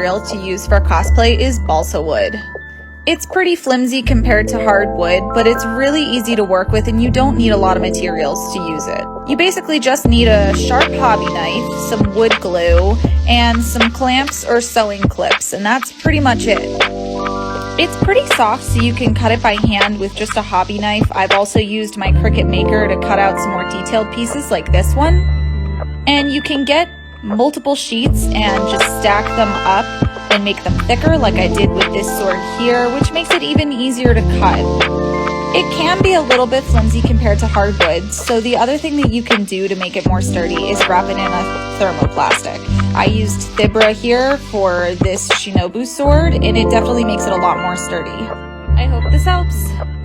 material to use for cosplay is balsa wood. It's pretty flimsy compared to hardwood, but it's really easy to work with and you don't need a lot of materials to use it. You basically just need a sharp hobby knife, some wood glue, and some clamps or sewing clips, and that's pretty much it. It's pretty soft, so you can cut it by hand with just a hobby knife. I've also used my Cricut Maker to cut out some more detailed pieces like this one. And you can get multiple sheets and just stack them up and make them thicker like I did with this sword here, which makes it even easier to cut. It can be a little bit flimsy compared to hardwood, so the other thing that you can do to make it more sturdy is wrap it in a thermoplastic. I used Thibra here for this Shinobu sword, and it definitely makes it a lot more sturdy. I hope this helps.